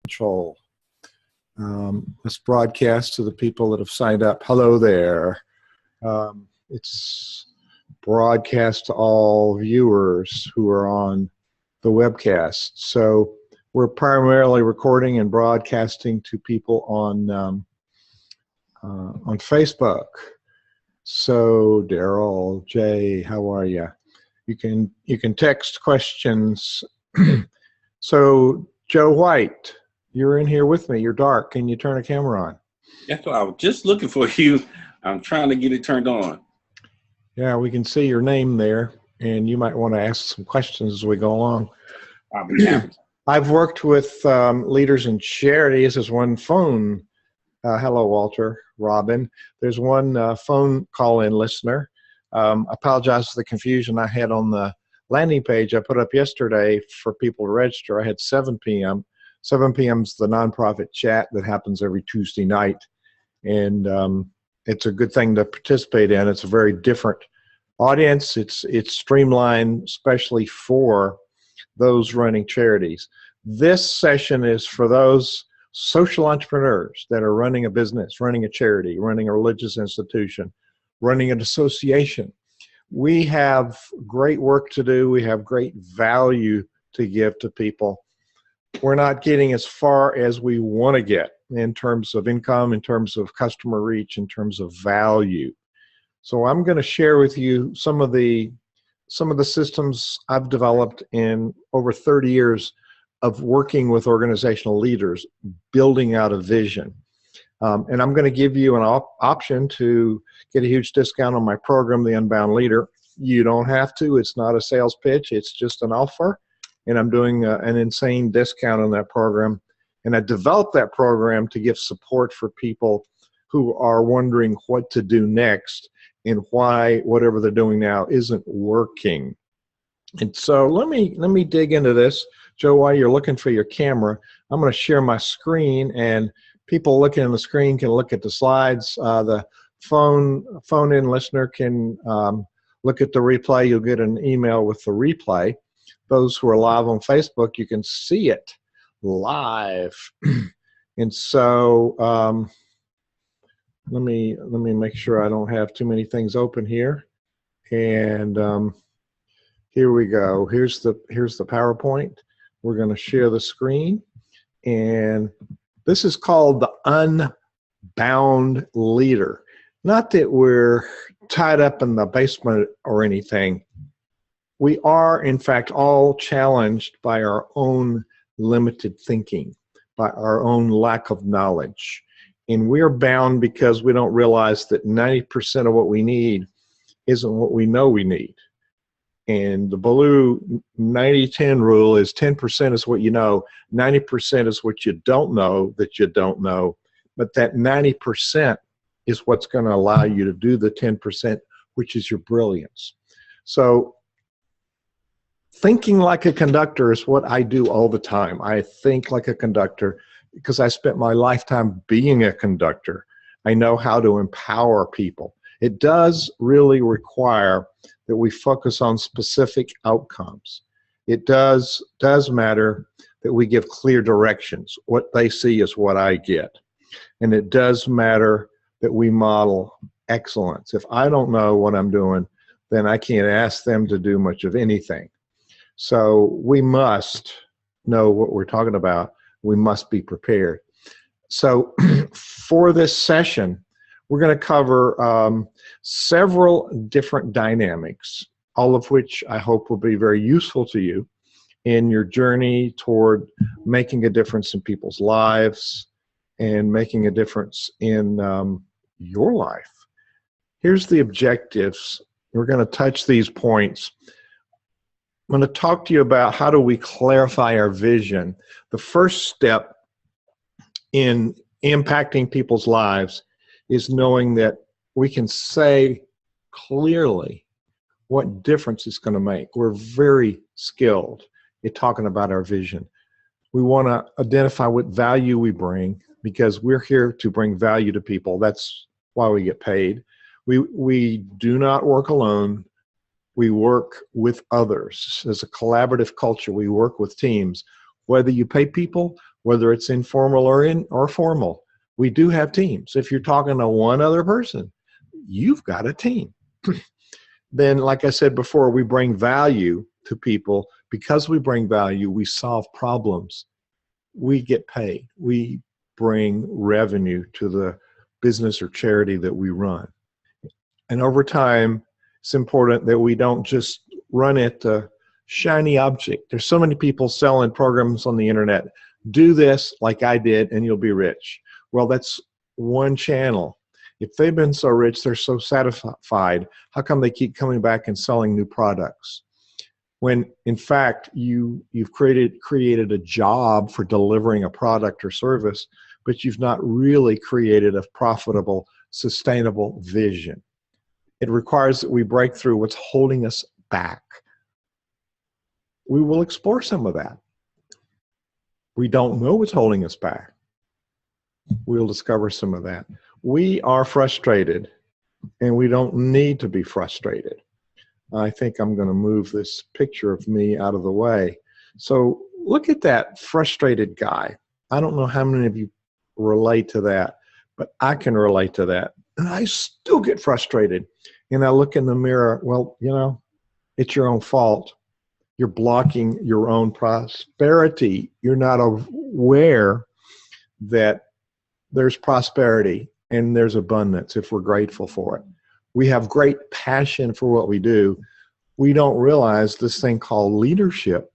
control. This broadcast to the people that have signed up. Hello there. It's broadcast to all viewers who are on the webcast. So we're primarily recording and broadcasting to people on Facebook. So Daryl, Jay, how are you? You can text questions. So Joe White, you're in here with me. You're dark. Can you turn a camera on? That's what I was just looking for, Hugh. I'm trying to get it turned on. Yeah, we can see your name there, and you might want to ask some questions as we go along. I'll be happy. I've worked with leaders in charities. There's one phone. Hello, Walter, Robin. There's one phone call-in listener. I apologize for the confusion I had on the landing page I put up yesterday for people to register. I had 7 p.m. 7 p.m. is the nonprofit chat that happens every Tuesday night. And it's a good thing to participate in. It's a very different audience. It's streamlined, especially for those running charities. This session is for those social entrepreneurs that are running a business, running a charity, running a religious institution, running an association. We have great work to do. We have great value to give to people. We're not getting as far as we want to get in terms of income, in terms of customer reach, in terms of value. So I'm going to share with you some of the systems I've developed in over 30 years of working with organizational leaders, building out a vision. And I'm going to give you an option to get a huge discount on my program, The Unbound Leader. You don't have to. It's not a sales pitch. It's just an offer. And I'm doing an insane discount on that program. And I developed that program to give support for people who are wondering what to do next and why whatever they're doing now isn't working. And so let me dig into this. Joe, while you're looking for your camera, I'm going to share my screen, and people looking at the screen can look at the slides. The phone-in listener can look at the replay. You'll get an email with the replay. Those who are live on Facebook, you can see it live. And so let me make sure I don't have too many things open here. And here we go. Here's the PowerPoint. We're going to share the screen, and this is called the Unbound Leader. Not that we're tied up in the basement or anything. We are, in fact, all challenged by our own limited thinking, by our own lack of knowledge. And we're bound because we don't realize that 90% of what we need isn't what we know we need. And the Ballou 90-10 rule is 10% is what you know, 90% is what you don't know that you don't know. But that 90% is what's going to allow you to do the 10%, which is your brilliance. So thinking like a conductor is what I do all the time. I think like a conductor because I spent my lifetime being a conductor. I know how to empower people. It does really require that we focus on specific outcomes. It does matter that we give clear directions. What they see is what I get. And it does matter that we model excellence. If I don't know what I'm doing, then I can't ask them to do much of anything. So we must know what we're talking about. We must be prepared. So for this session, we're going to cover several different dynamics, all of which I hope will be very useful to you in your journey toward making a difference in people's lives and making a difference in your life. Here's the objectives. We're going to touch these points. I'm going to talk to you about how do we clarify our vision. The first step in impacting people's lives is knowing that we can say clearly what difference it's going to make. We're very skilled at talking about our vision. We want to identify what value we bring because we're here to bring value to people. That's why we get paid. We do not work alone. We work with others. As a collaborative culture, we work with teams. Whether you pay people, whether it's informal or formal. We do have teams. If you're talking to one other person, you've got a team. Then, like I said before, we bring value to people. Because we bring value, we solve problems. We get paid. We bring revenue to the business or charity that we run. And over time, it's important that we don't just run at the shiny object. There's so many people selling programs on the internet. Do this like I did and you'll be rich. Well, that's one channel. If they've been so rich, they're so satisfied, how come they keep coming back and selling new products? When in fact, you've created a job for delivering a product or service, but you've not really created a profitable, sustainable vision. It requires that we break through what's holding us back. We will explore some of that. We don't know what's holding us back. We'll discover some of that. We are frustrated, and we don't need to be frustrated. I think I'm going to move this picture of me out of the way. So look at that frustrated guy. I don't know how many of you relate to that, but I can relate to that. And I still get frustrated. And I look in the mirror, well, you know, it's your own fault. You're blocking your own prosperity. You're not aware that there's prosperity and there's abundance if we're grateful for it. We have great passion for what we do. We don't realize this thing called leadership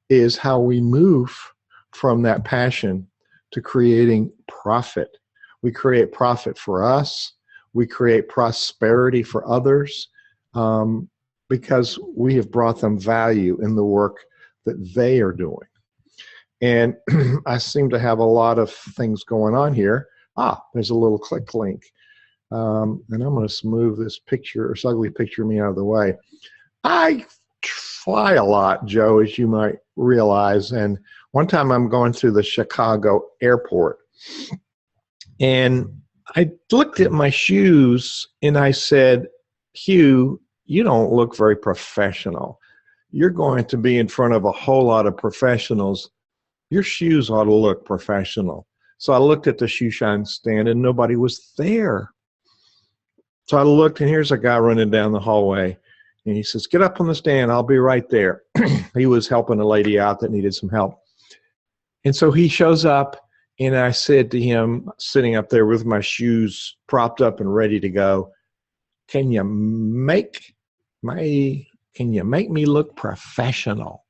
is how we move from that passion to creating profit. We create profit for us. We create prosperity for others because we have brought them value in the work that they are doing. And I seem to have a lot of things going on here. There's a little click link. And I'm going to move this picture, or ugly picture of me out of the way. I fly a lot, Joe, as you might realize. And one time I'm going through the Chicago airport. And I looked at my shoes and I said, Hugh, you don't look very professional. You're going to be in front of a whole lot of professionals. Your shoes ought to look professional. So I looked at the shoe shine stand and nobody was there. So I looked, and here's a guy running down the hallway, and he says, get up on the stand, I'll be right there. He was helping a lady out that needed some help. And so he shows up, and I said to him, sitting up there with my shoes propped up and ready to go, can you make me look professional?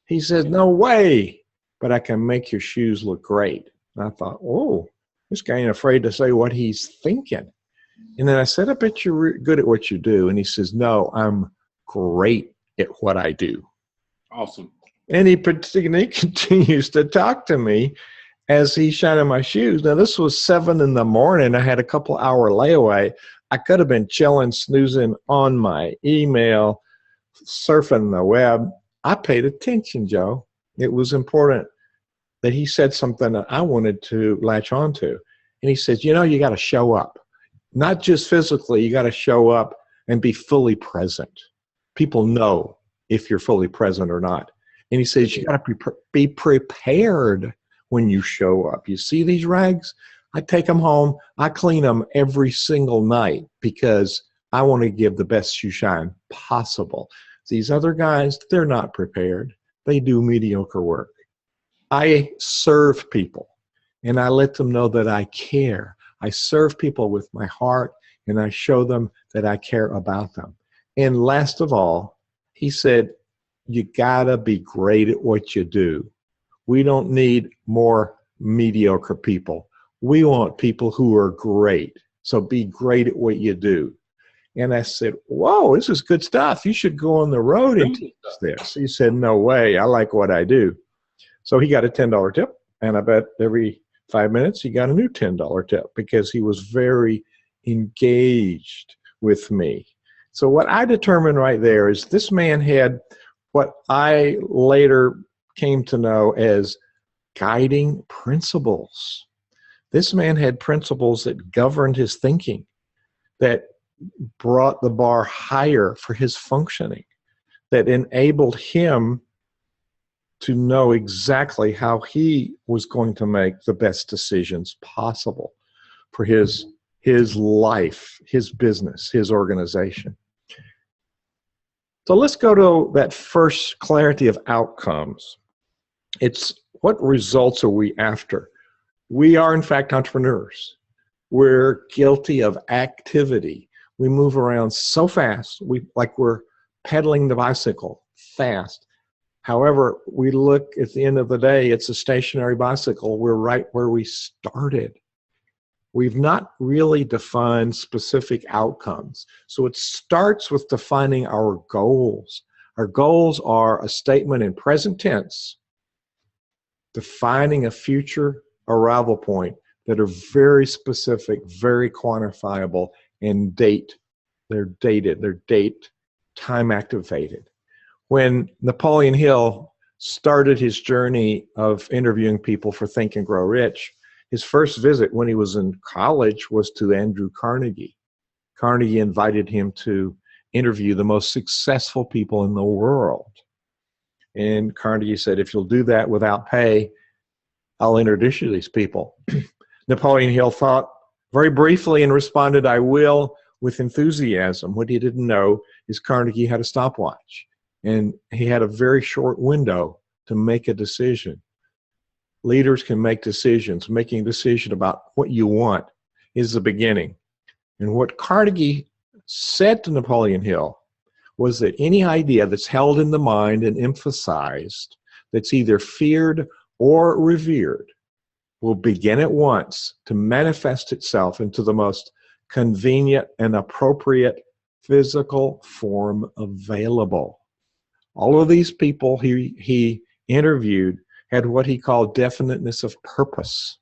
He said, no way, but I can make your shoes look great. And I thought, oh, this guy ain't afraid to say what he's thinking. And then I said, I bet you're good at what you do. And he says, no, I'm great at what I do. Awesome. And he continues to talk to me as he's shining my shoes. Now, this was 7 in the morning. I had a couple hour layaway. I could have been chilling, snoozing on my email, surfing the web. I paid attention, Joe. It was important that he said something that I wanted to latch onto. And he says, you know, you got to show up. Not just physically, you got to show up and be fully present. People know if you're fully present or not. And he says, you got to be prepared when you show up. You see these rags? I take them home. I clean them every single night because I want to give the best shoe shine possible. These other guys, they're not prepared. They do mediocre work. I serve people, and I let them know that I care. I serve people with my heart, and I show them that I care about them. And last of all, he said, you gotta be great at what you do. We don't need more mediocre people. We want people who are great. So be great at what you do. And I said, whoa, this is good stuff. You should go on the road and teach this. He said, no way. I like what I do. So he got a $10 tip, and I bet every 5 minutes he got a new $10 tip because he was very engaged with me. So what I determined right there is this man had what I later came to know as guiding principles. This man had principles that governed his thinking, that brought the bar higher for his functioning, that enabled him to know exactly how he was going to make the best decisions possible for his life, his business, his organization. So let's go to that first clarity of outcomes. It's what results are we after? We are, in fact, entrepreneurs. We're guilty of activity. We move around so fast, like we're pedaling the bicycle fast. However, we look at the end of the day, it's a stationary bicycle. We're right where we started. We've not really defined specific outcomes. So it starts with defining our goals. Our goals are a statement in present tense, defining a future arrival point that are very specific, very quantifiable, and date. They're dated, they're date, time activated. When Napoleon Hill started his journey of interviewing people for Think and Grow Rich, his first visit when he was in college was to Andrew Carnegie. Carnegie invited him to interview the most successful people in the world. And Carnegie said, if you'll do that without pay, I'll introduce you to these people. Napoleon Hill thought very briefly and responded, I will, with enthusiasm. What he didn't know is Carnegie had a stopwatch, and he had a very short window to make a decision. Leaders can make decisions. Making a decision about what you want is the beginning. And what Carnegie said to Napoleon Hill was that any idea that's held in the mind and emphasized, that's either feared or revered, will begin at once to manifest itself into the most convenient and appropriate physical form available. All of these people he interviewed had what he called definiteness of purpose.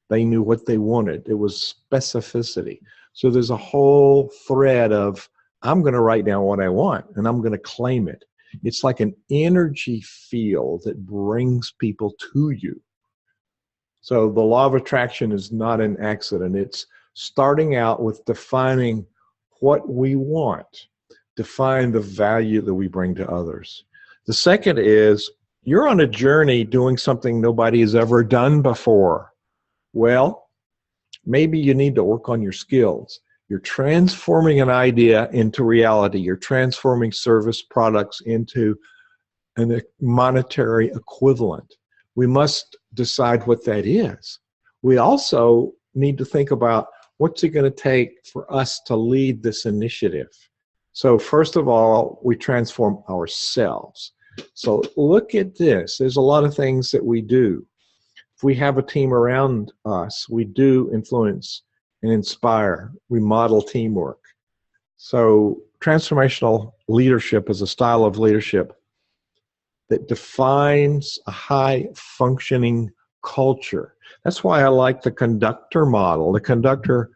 They knew what they wanted. It was specificity. So there's a whole thread of, I'm going to write down what I want, and I'm going to claim it. It's like an energy field that brings people to you. So the law of attraction is not an accident. It's starting out with defining what we want, define the value that we bring to others. The second is, you're on a journey doing something nobody has ever done before. Well, maybe you need to work on your skills. You're transforming an idea into reality. You're transforming service products into a monetary equivalent. We must decide what that is. We also need to think about what's it going to take for us to lead this initiative. So first of all, we transform ourselves. So look at this. There's a lot of things that we do. If we have a team around us, we do influence and inspire. We model teamwork. So transformational leadership is a style of leadership that defines a high-functioning culture. That's why I like the conductor model. The conductor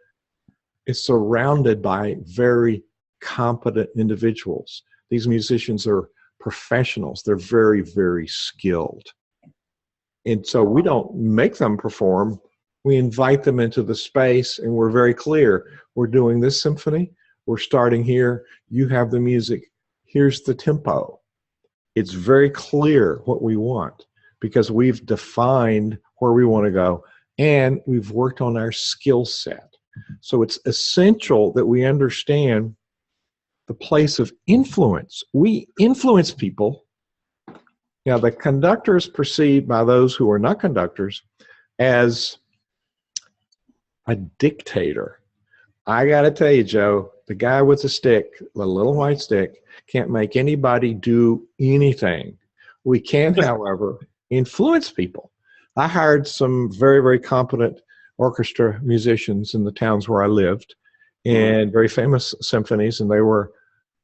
is surrounded by very competent individuals. These musicians are professionals. They're very, very skilled. And so we don't make them perform. We invite them into the space, and we're very clear. We're doing this symphony. We're starting here. You have the music. Here's the tempo. It's very clear what we want because we've defined where we want to go, and we've worked on our skill set. So it's essential that we understand the place of influence. We influence people. Now, the conductor is perceived by those who are not conductors as a dictator. I got to tell you, Joe, the guy with the stick, the little white stick, can't make anybody do anything. We can, however, influence people. I hired some very, very competent orchestra musicians in the towns where I lived, and very famous symphonies, and they were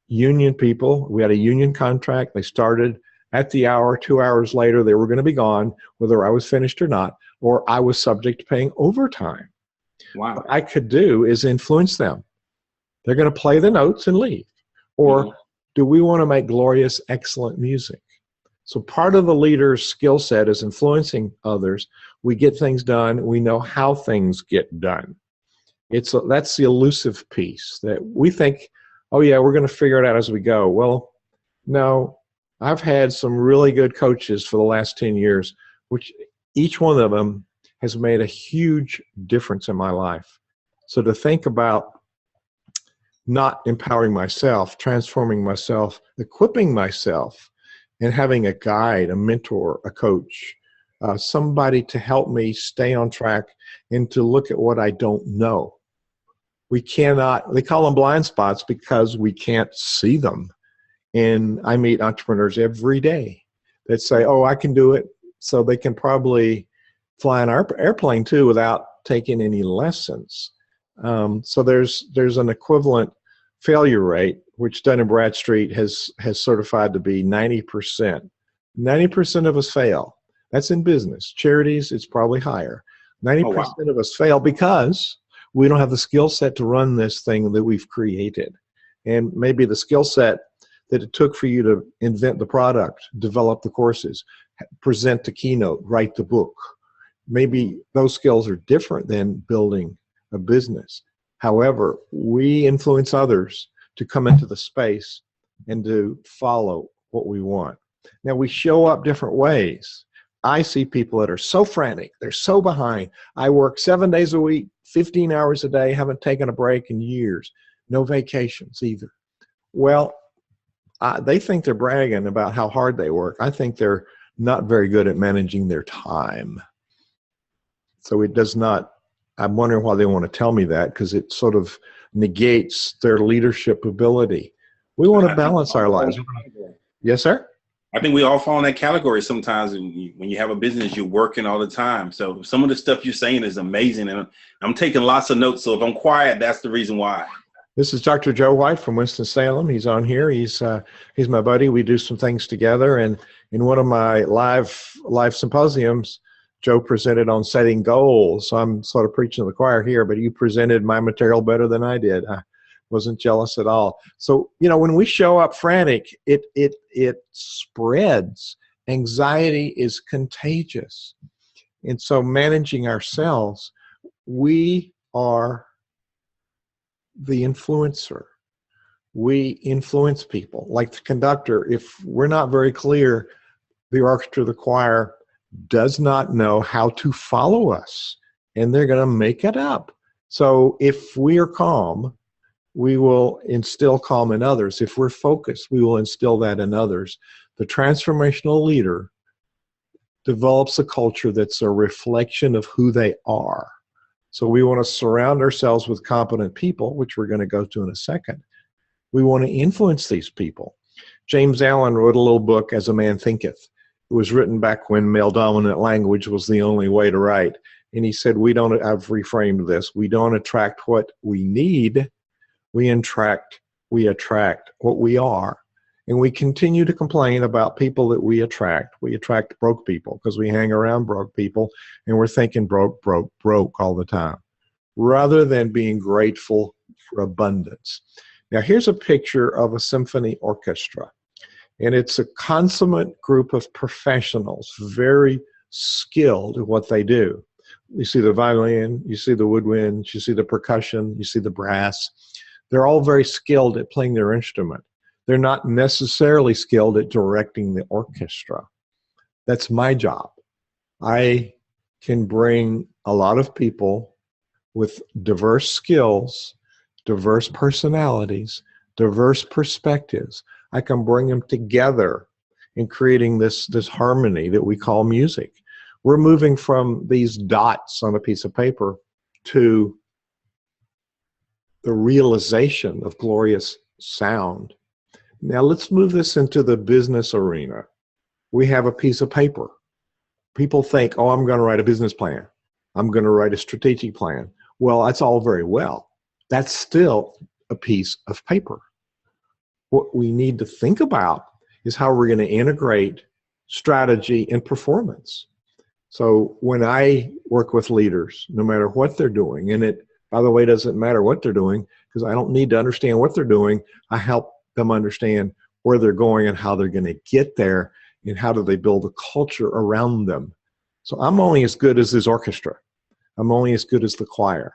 union people. We had a union contract. They started at the hour. 2 hours later, they were going to be gone, whether I was finished or not, or I was subject to paying overtime. Wow. What I could do is influence them. They're going to play the notes and leave. Or do we want to make glorious, excellent music? So part of the leader's skill set is influencing others. We get things done. We know how things get done. That's the elusive piece that we think, oh yeah, we're going to figure it out as we go. Well, no, I've had some really good coaches for the last 10 years, which each one of them has made a huge difference in my life. So to think about not empowering myself, transforming myself, equipping myself, and having a guide, a mentor, a coach, somebody to help me stay on track and to look at what I don't know. We cannot, they call them blind spots because we can't see them. And I meet entrepreneurs every day that say, oh, I can do it. So they can probably fly an airplane too without taking any lessons. So there's an equivalent failure rate, which Dun & Bradstreet has certified to be 90%. 90% of us fail. That's in business. Charities, it's probably higher. 90% Oh, wow. of us fail because we don't have the skill set to run this thing that we've created. And maybe the skill set that it took for you to invent the product, develop the courses, present the keynote, write the book. Maybe those skills are different than building a business. However, we influence others to come into the space and to follow what we want. Now, we show up different ways. I see people that are so frantic, they're so behind. I work 7 days a week, 15 hours a day, haven't taken a break in years, no vacations either. Well, they think they're bragging about how hard they work. I think they're not very good at managing their time. So it does not, I'm wondering why they want to tell me that, because it sort of negates their leadership ability. We want to balance our lives. Yes, sir? I think we all fall in that category sometimes. When you have a business, you're working all the time. So some of the stuff you're saying is amazing. And I'm taking lots of notes. So if I'm quiet, that's the reason why. This is Dr. Joe White from Winston-Salem. He's on here. He's my buddy. We do some things together. And in one of my live symposiums, Joe presented on setting goals. So I'm sort of preaching to the choir here, but you presented my material better than I did. I wasn't jealous at all. So, you know, when we show up frantic, it spreads. Anxiety is contagious. And so managing ourselves, we are the influencer. We influence people. Like the conductor, if we're not very clear, the orchestra, the choir does not know how to follow us, and they're going to make it up. So if we are calm, we will instill calm in others. If we're focused, we will instill that in others. The transformational leader develops a culture that's a reflection of who they are. So we want to surround ourselves with competent people, which we're going to go to in a second. We want to influence these people. James Allen wrote a little book, As a Man Thinketh. It was written back when male-dominant language was the only way to write. And he said, I've reframed this, we don't attract what we need, we attract what we are. And we continue to complain about people that we attract. We attract broke people because we hang around broke people and we're thinking broke, broke, broke all the time, rather than being grateful for abundance. Now, here's a picture of a symphony orchestra. And it's a consummate group of professionals, very skilled at what they do. You see the violin, you see the woodwinds, you see the percussion, you see the brass. They're all very skilled at playing their instrument. They're not necessarily skilled at directing the orchestra. That's my job. I can bring a lot of people with diverse skills, diverse personalities, diverse perspectives. I can bring them together in creating this harmony that we call music. We're moving from these dots on a piece of paper to the realization of glorious sound. Now let's move this into the business arena. We have a piece of paper. People think, oh, I'm going to write a business plan. I'm going to write a strategic plan. Well, that's all very well. That's still a piece of paper. What we need to think about is how we're going to integrate strategy and performance. So when I work with leaders, no matter what they're doing, and it, by the way, doesn't matter what they're doing, because I don't need to understand what they're doing. I help them understand where they're going and how they're going to get there, and how do they build a culture around them. So I'm only as good as this orchestra. I'm only as good as the choir.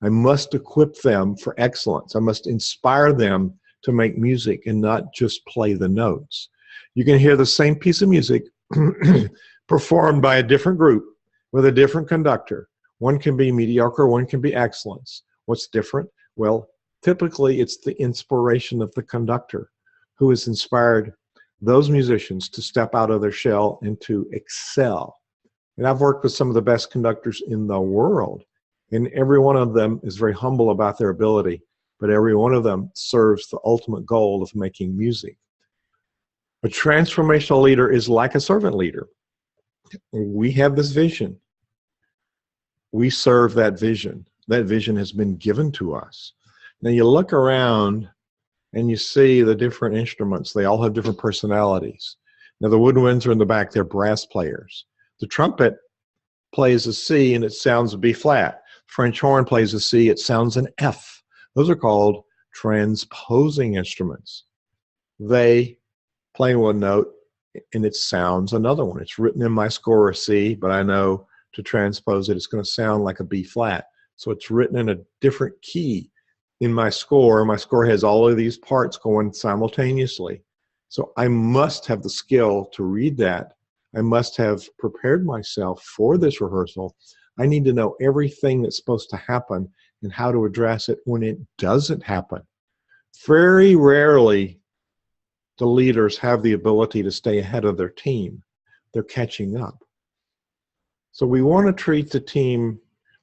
I must equip them for excellence. I must inspire them to make music and not just play the notes. You can hear the same piece of music performed by a different group with a different conductor. One can be mediocre, one can be excellence. What's different? Well, typically it's the inspiration of the conductor who has inspired those musicians to step out of their shell and to excel. And I've worked with some of the best conductors in the world, and every one of them is very humble about their ability, but every one of them serves the ultimate goal of making music. A transformational leader is like a servant leader. We have this vision. We serve that vision. That vision has been given to us. Now you look around and you see the different instruments. They all have different personalities. Now the woodwinds are in the back. They're brass players. The trumpet plays a C and it sounds a B flat. French horn plays a C, it sounds an F. Those are called transposing instruments. They play one note and it sounds another one. It's written in my score a C, but I know to transpose it, it's going to sound like a B flat. So it's written in a different key in my score. My score has all of these parts going simultaneously. So I must have the skill to read that. I must have prepared myself for this rehearsal. I need to know everything that's supposed to happen and how to address it when it doesn't happen. Very rarely the leaders have the ability to stay ahead of their team. They're catching up. So we want to treat the team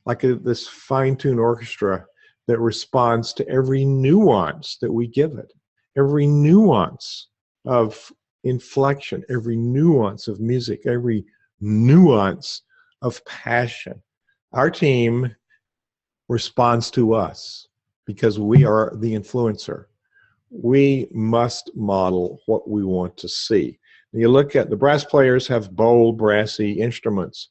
like this fine-tuned orchestra that responds to every nuance that we give it, every nuance of inflection, every nuance of music, every nuance of passion. Our team responds to us because we are the influencer. We must model what we want to see. When you look at the brass players have bold, brassy instruments.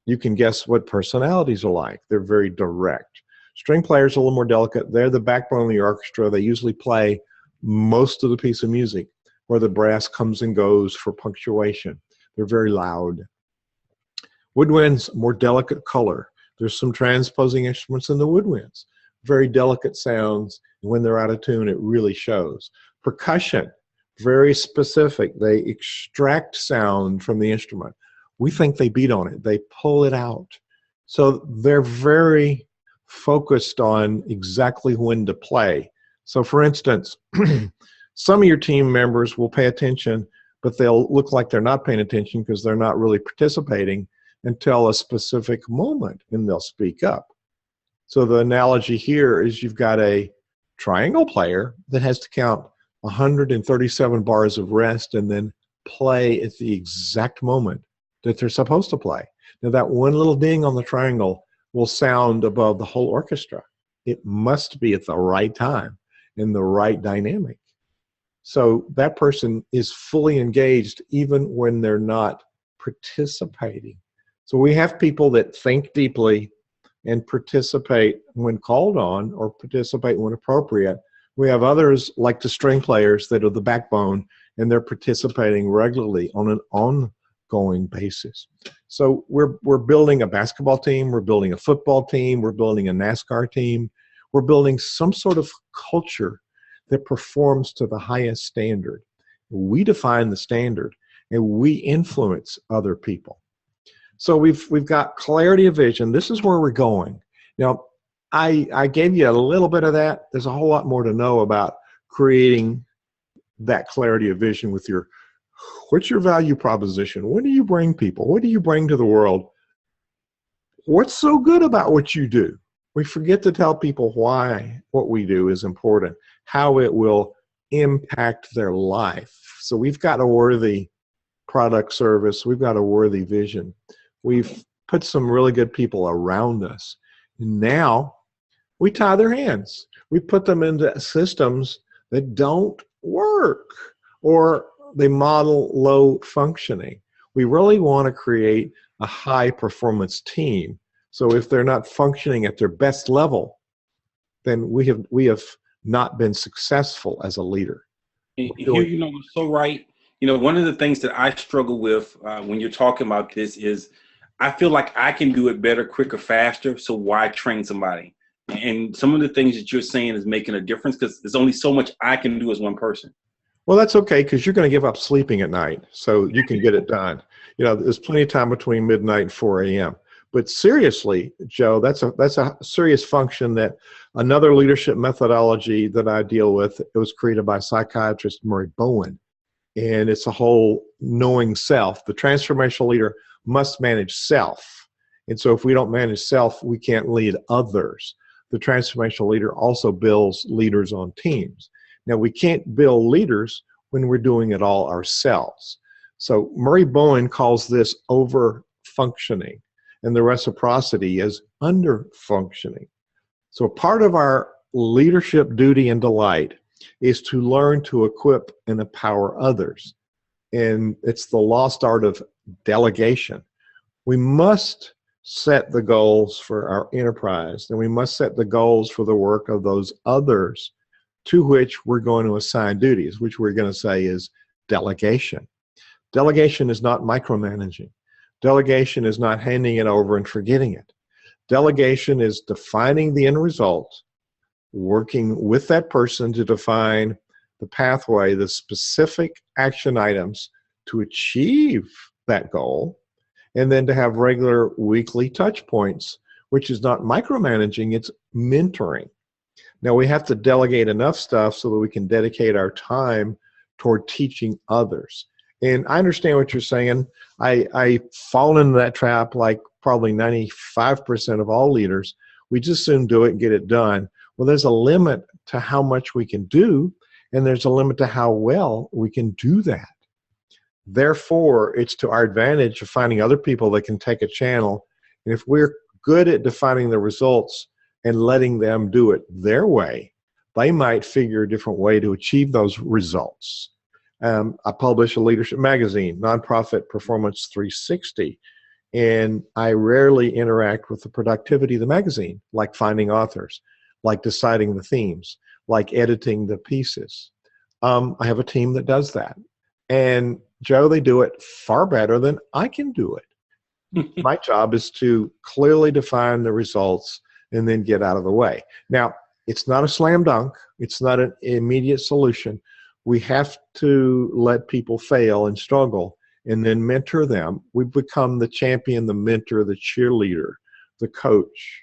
You can guess what personalities are like. They're very direct. String players are a little more delicate. They're the backbone of the orchestra. They usually play most of the piece of music where the brass comes and goes for punctuation. They're very loud. Woodwinds, more delicate color. There's some transposing instruments in the woodwinds. Very delicate sounds. And when they're out of tune, it really shows. Percussion, very specific. They extract sound from the instrument. We think they beat on it. They pull it out. So they're very focused on exactly when to play. So for instance, some of your team members will pay attention, but they'll look like they're not paying attention because they're not really participating until a specific moment, and they'll speak up. So the analogy here is you've got a triangle player that has to count 137 bars of rest and then play at the exact moment that they're supposed to play. Now that one little ding on the triangle will sound above the whole orchestra. It must be at the right time in the right dynamic. So that person is fully engaged even when they're not participating. So we have people that think deeply and participate when called on or participate when appropriate. We have others like the string players that are the backbone and they're participating regularly on an ongoing basis. So we're building a basketball team, we're building a football team, we're building a NASCAR team. We're building some sort of culture that performs to the highest standard. We define the standard and we influence other people. So we've got clarity of vision. This is where we're going. Now, I gave you a little bit of that. There's a whole lot more to know about creating that clarity of vision with what's your value proposition? What do you bring people? What do you bring to the world? What's so good about what you do? We forget to tell people why what we do is important, how it will impact their life. So we've got a worthy product service. We've got a worthy vision. We've put some really good people around us. And now we tie their hands. We put them into systems that don't work or they model low functioning. We really want to create a high performance team. So if they're not functioning at their best level, then we have not been successful as a leader. Here, you're so right. One of the things that I struggle with when you're talking about this is I feel like I can do it better, quicker, faster. So why train somebody? And some of the things that you're saying is making a difference because there's only so much I can do as one person. Well, that's okay because you're going to give up sleeping at night, so you can get it done. You know, there's plenty of time between midnight and 4 a.m. But seriously, Joe, that's a serious function that another leadership methodology that I deal with. It was created by psychiatrist Murray Bowen, and it's a whole knowing self. The transformational leader must manage self, and so if we don't manage self, we can't lead others. The transformational leader also builds leaders on teams. Now, we can't build leaders when we're doing it all ourselves. So Murray Bowen calls this over-functioning, and the reciprocity is under-functioning. So part of our leadership duty and delight is to learn to equip and empower others. And it's the lost art of delegation. We must set the goals for our enterprise, and we must set the goals for the work of those others to which we're going to assign duties, which we're going to say is delegation. Delegation is not micromanaging. Delegation is not handing it over and forgetting it. Delegation is defining the end result, working with that person to define the pathway, the specific action items to achieve that goal, and then to have regular weekly touch points, which is not micromanaging, it's mentoring. Now, we have to delegate enough stuff so that we can dedicate our time toward teaching others. And I understand what you're saying. I fall into that trap like probably 95% of all leaders. We just soon do it and get it done. Well, there's a limit to how much we can do, and there's a limit to how well we can do that. Therefore, it's to our advantage of finding other people that can take a channel. And if we're good at defining the results and letting them do it their way, they might figure a different way to achieve those results. I publish a leadership magazine, Nonprofit Performance 360, and I rarely interact with the productivity of the magazine, like finding authors, like deciding the themes, like editing the pieces. I have a team that does that. And Joe, they do it far better than I can do it. My job is to clearly define the results and then get out of the way. Now, it's not a slam dunk. It's not an immediate solution. We have to let people fail and struggle and then mentor them. We become the champion, the mentor, the cheerleader, the coach.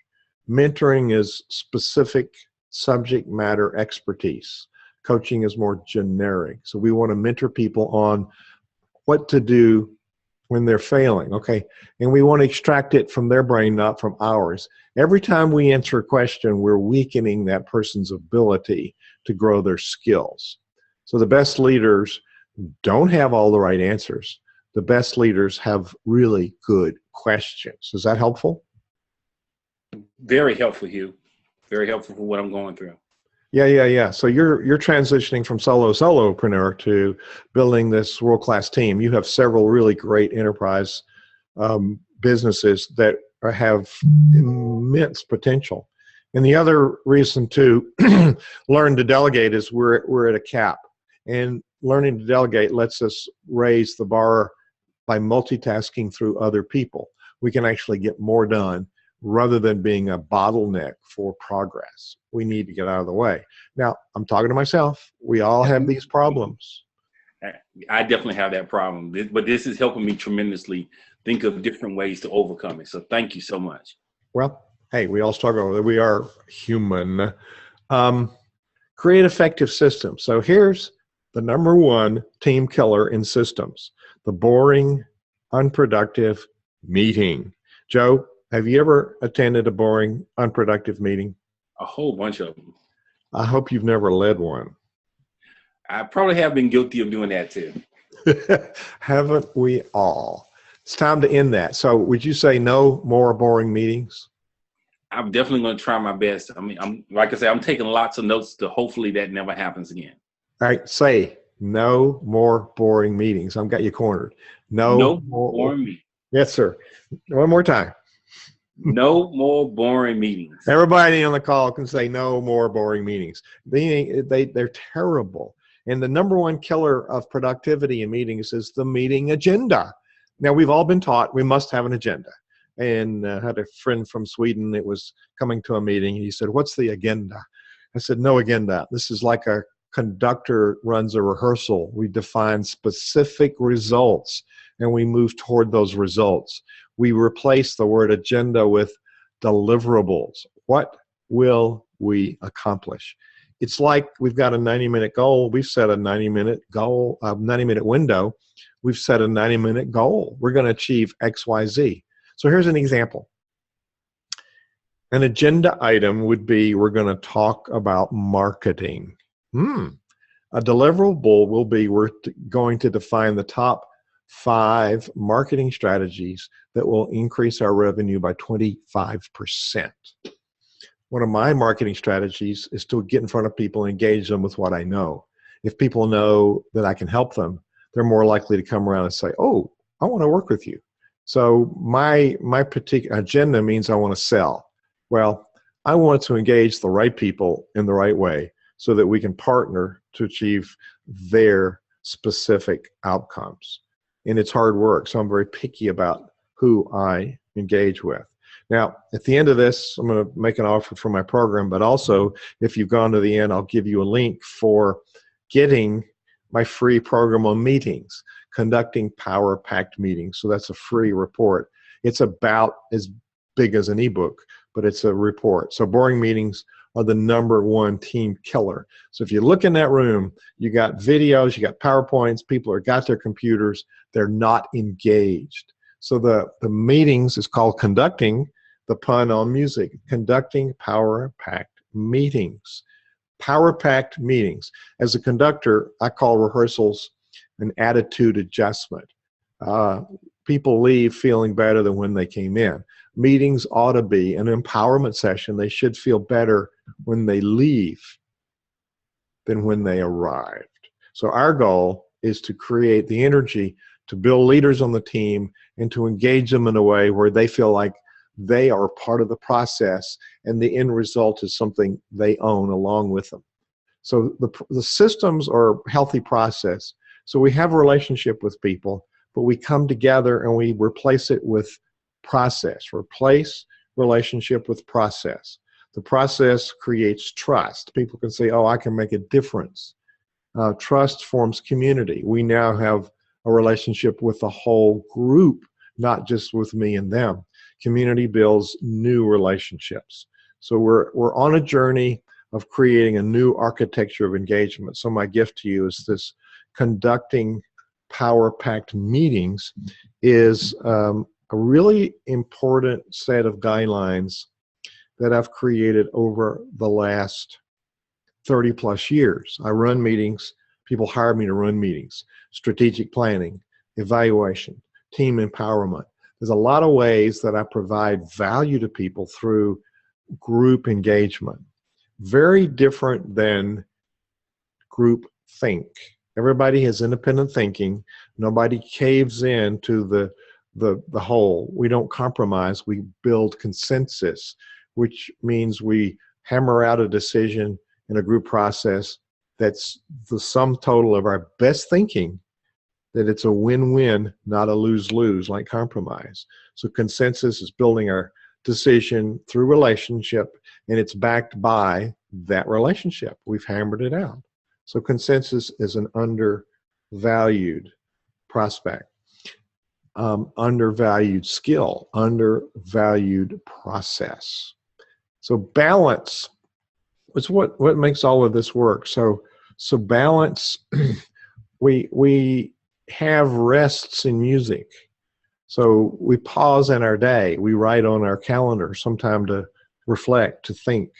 Mentoring is specific subject matter expertise. Coaching is more generic. So we want to mentor people on what to do when they're failing, okay? And we want to extract it from their brain, not from ours. Every time we answer a question, we're weakening that person's ability to grow their skills. So the best leaders don't have all the right answers. The best leaders have really good questions. Is that helpful? Very helpful, Hugh. Very helpful for what I'm going through. Yeah. So you're transitioning from solopreneur to building this world-class team. You have several really great enterprise businesses that have immense potential. And the other reason to learn to delegate is we're at a cap. And learning to delegate lets us raise the bar by multitasking through other people. We can actually get more done rather than being a bottleneck for progress. We need to get out of the way. Now, I'm talking to myself. We all have these problems. I definitely have that problem, but this is helping me tremendously think of different ways to overcome it. So thank you so much. Well, hey, we all struggle. We are human. Create effective systems. So here's the number one team killer in systems: the boring, unproductive meeting. Joe, have you ever attended a boring, unproductive meeting? A whole bunch of them. I hope you've never led one. I probably have been guilty of doing that too. Haven't we all? It's time to end that. So would you say no more boring meetings? I'm definitely going to try my best. I mean, I'm taking lots of notes to hopefully that never happens again. All right, say no more boring meetings. I've got you cornered. No more boring meetings. Yes, sir. One more time. No more boring meetings. Everybody on the call can say no more boring meetings. They're terrible. And the number one killer of productivity in meetings is the meeting agenda. Now, we've all been taught we must have an agenda. And I had a friend from Sweden that was coming to a meeting. He said, "What's the agenda?" I said, "No agenda. This is like a conductor runs a rehearsal. We define specific results and we move toward those results. We replace the word agenda with deliverables. What will we accomplish? It's like we've got a 90-minute goal. We've set a 90-minute goal, a 90-minute window. We've set a 90-minute goal. We're going to achieve X, Y, Z. So here's an example. An agenda item would be, we're going to talk about marketing. A deliverable will be, we're going to define the top 5 marketing strategies that will increase our revenue by 25%. One of my marketing strategies is to get in front of people and engage them with what I know. If people know that I can help them, they're more likely to come around and say, oh, I want to work with you. So my particular agenda means I want to sell. Well, I want to engage the right people in the right way so that we can partner to achieve their specific outcomes. And it's hard work, so I'm very picky about who I engage with. Now, at the end of this, I'm going to make an offer for my program, but also, if you've gone to the end, I'll give you a link for getting my free program on meetings, conducting power-packed meetings. So that's a free report. It's about as big as an ebook, but it's a report. So boring meetings are the #1 team killer. So if you look in that room, you got videos, you got PowerPoints, people have got their computers, they're not engaged. So the meetings is called conducting, the pun on music, conducting power-packed meetings. Power-packed meetings. As a conductor, I call rehearsals an attitude adjustment. People leave feeling better than when they came in. Meetings ought to be an empowerment session. They should feel better when they leave than when they arrived. So our goal is to create the energy to build leaders on the team and to engage them in a way where they feel like they are part of the process and the end result is something they own along with them. So the systems are a healthy process. So we have a relationship with people, but we come together and we replace it with process. Replace relationship with process. The process creates trust. People can say, oh, I can make a difference. Trust forms community. We now have a relationship with the whole group, not just with me and them. Community builds new relationships. So we're on a journey of creating a new architecture of engagement. So my gift to you is this: conducting power-packed meetings is a really important set of guidelines that I've created over the last 30 plus years. I run meetings. People hire me to run meetings, strategic planning, evaluation, team empowerment. There's a lot of ways that I provide value to people through group engagement. Very different than group think. Everybody has independent thinking. Nobody caves in to the whole. We don't compromise. We build consensus, which means we hammer out a decision in a group process that's the sum total of our best thinking, that it's a win-win, not a lose-lose like compromise. So consensus is building our decision through relationship, and it's backed by that relationship. We've hammered it out. So consensus is an undervalued prospect, undervalued skill, undervalued process. So balance is what makes all of this work. So balance, we have rests in music. So we pause in our day. We write on our calendar some time to reflect, to think,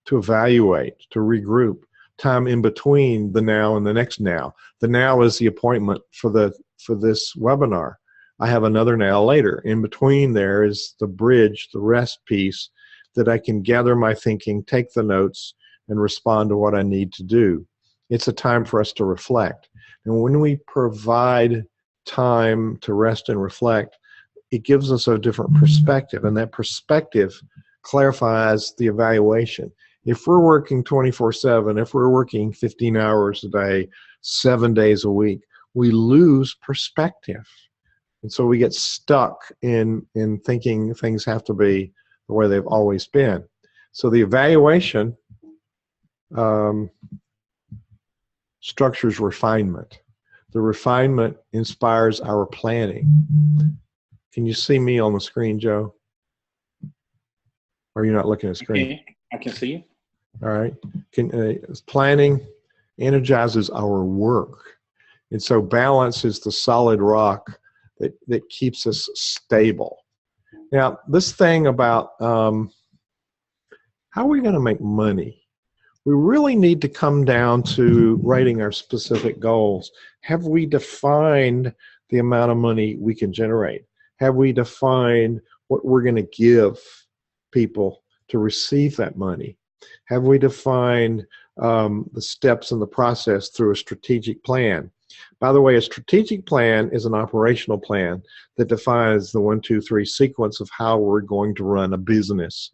to evaluate, to regroup. Time in between the now and the next now. The now is the appointment for this webinar. I have another now later. In between there is the bridge, the rest piece, that I can gather my thinking, take the notes, and respond to what I need to do. It's a time for us to reflect. And when we provide time to rest and reflect, it gives us a different perspective, and that perspective clarifies the evaluation. If we're working 24/7, if we're working 15 hours a day, 7 days a week, we lose perspective. And so we get stuck in thinking things have to be the way they've always been. So the evaluation structures refinement. The refinement inspires our planning. Can you see me on the screen, Joe? Or are you not looking at the screen? I can see you. All right. Planning energizes our work. And so balance is the solid rock that keeps us stable. Now, this thing about how are we going to make money? We really need to come down to writing our specific goals. Have we defined the amount of money we can generate? Have we defined what we're going to give people to receive that money? Have we defined the steps in the process through a strategic plan? By the way, a strategic plan is an operational plan that defines the 1, 2, 3 sequence of how we're going to run a business.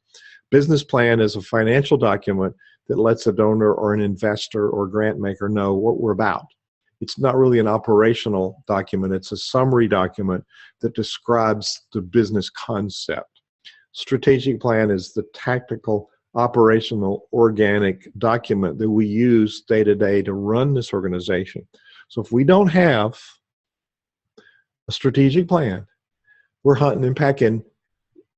Business plan is a financial document that lets a donor or an investor or grant maker know what we're about. It's not really an operational document. It's a summary document that describes the business concept. Strategic plan is the tactical, operational, organic document that we use day to day to run this organization. So if we don't have a strategic plan, we're hunting and pecking.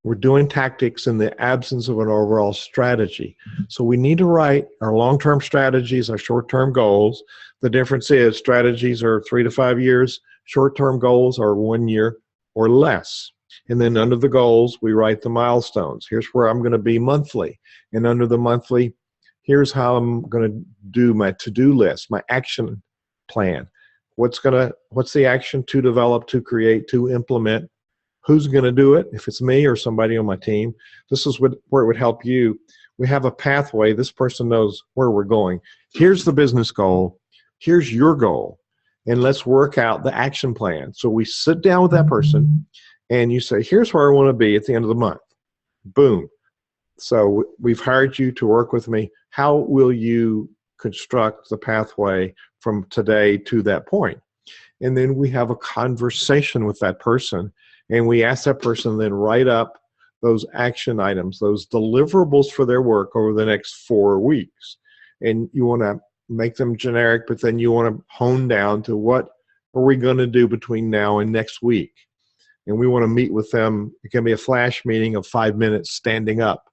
We're doing tactics in the absence of an overall strategy. So we need to write our long-term strategies, our short-term goals. The difference is strategies are 3 to 5 years. Short-term goals are 1 year or less. And then under the goals, we write the milestones. Here's where I'm going to be monthly. And under the monthly, here's how I'm going to do my to-do list, my action plan. What's the action to develop, to create, to implement? Who's going to do it? If it's me or somebody on my team, this is where it would help you. We have a pathway. This person knows where we're going. Here's the business goal. Here's your goal. And let's work out the action plan. So we sit down with that person and you say, here's where I want to be at the end of the month. Boom. So we've hired you to work with me. How will you construct the pathway from today to that point? And then we have a conversation with that person. And we ask that person then write up those action items, those deliverables for their work over the next 4 weeks. And you want to make them generic, but then you want to hone down to what are we going to do between now and next week. And we want to meet with them. It can be a flash meeting of 5 minutes standing up.